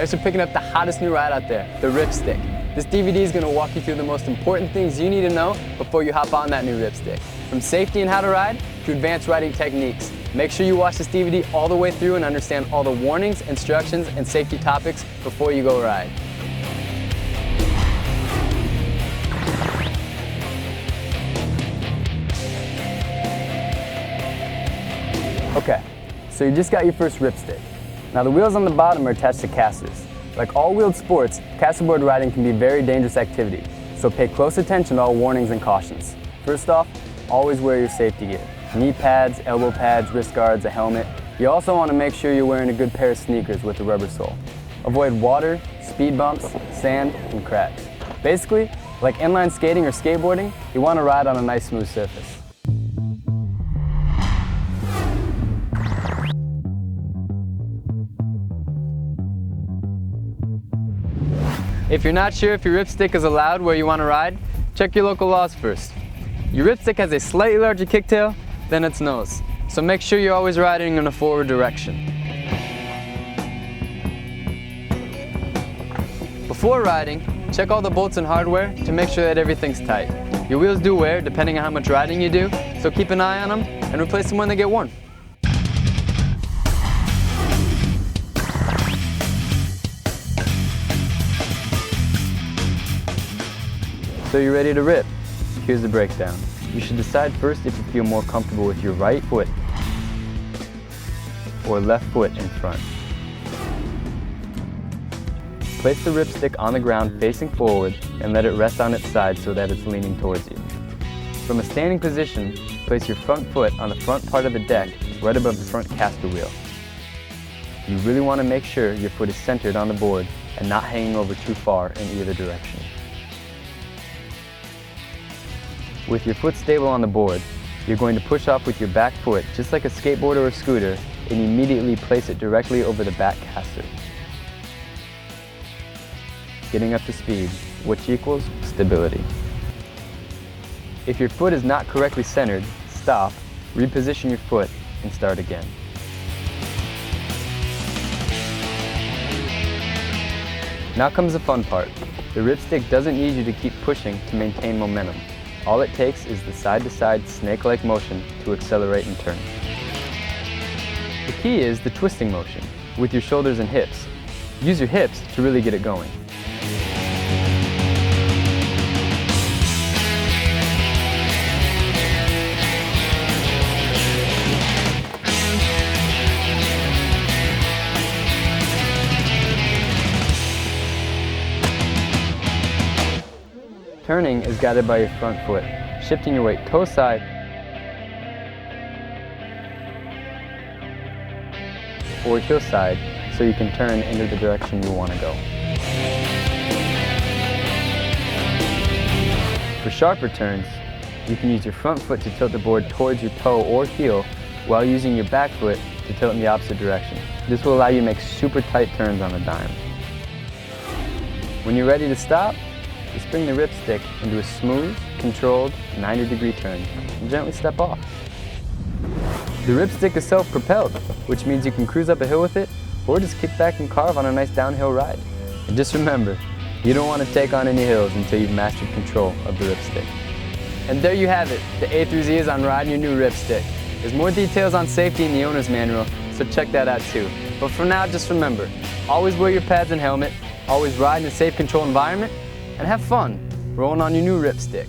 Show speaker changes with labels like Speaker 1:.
Speaker 1: Thanks for picking up the hottest new ride out there, the Ripstik. This DVD is going to walk you through the most important things you need to know before you hop on that new Ripstik. From safety and how to ride to advanced riding techniques. Make sure you watch this DVD all the way through and understand all the warnings, instructions, and safety topics before you go ride. Okay, so you just got your first Ripstik. Now the wheels on the bottom are attached to casters. Like all wheeled sports, casterboard riding can be a very dangerous activity, so pay close attention to all warnings and cautions. First off, always wear your safety gear. Knee pads, elbow pads, wrist guards, a helmet. You also want to make sure you're wearing a good pair of sneakers with a rubber sole. Avoid water, speed bumps, sand, and cracks. Basically, like inline skating or skateboarding, you want to ride on a nice smooth surface. If you're not sure if your Ripstik is allowed where you want to ride, check your local laws first. Your Ripstik has a slightly larger kicktail than its nose, so make sure you're always riding in a forward direction. Before riding, check all the bolts and hardware to make sure that everything's tight. Your wheels do wear depending on how much riding you do, so keep an eye on them and replace them when they get worn. So you're ready to rip? Here's the breakdown. You should decide first if you feel more comfortable with your right foot or left foot in front. Place the Ripstik on the ground facing forward and let it rest on its side so that it's leaning towards you. From a standing position, place your front foot on the front part of the deck right above the front caster wheel. You really want to make sure your foot is centered on the board and not hanging over too far in either direction. With your foot stable on the board, you're going to push off with your back foot just like a skateboard or a scooter and immediately place it directly over the back caster. Getting up to speed, which equals stability. If your foot is not correctly centered, stop, reposition your foot, and start again. Now comes the fun part. The Ripstik doesn't need you to keep pushing to maintain momentum. All it takes is the side-to-side snake-like motion to accelerate and turn. The key is the twisting motion with your shoulders and hips. Use your hips to really get it going. Turning is guided by your front foot, shifting your weight toe side or heel side so you can turn into the direction you want to go. For sharper turns, you can use your front foot to tilt the board towards your toe or heel while using your back foot to tilt in the opposite direction. This will allow you to make super tight turns on a dime. When you're ready to stop, just bring the Ripstik into a smooth, controlled 90-degree turn and gently step off. The Ripstik is self-propelled, which means you can cruise up a hill with it or just kick back and carve on a nice downhill ride. And just remember, you don't want to take on any hills until you've mastered control of the Ripstik. And there you have it, the A through Z is on riding your new Ripstik. There's more details on safety in the owner's manual, so check that out too. But for now, just remember, always wear your pads and helmet, always ride in a safe, controlled environment, and have fun rolling on your new Ripstik.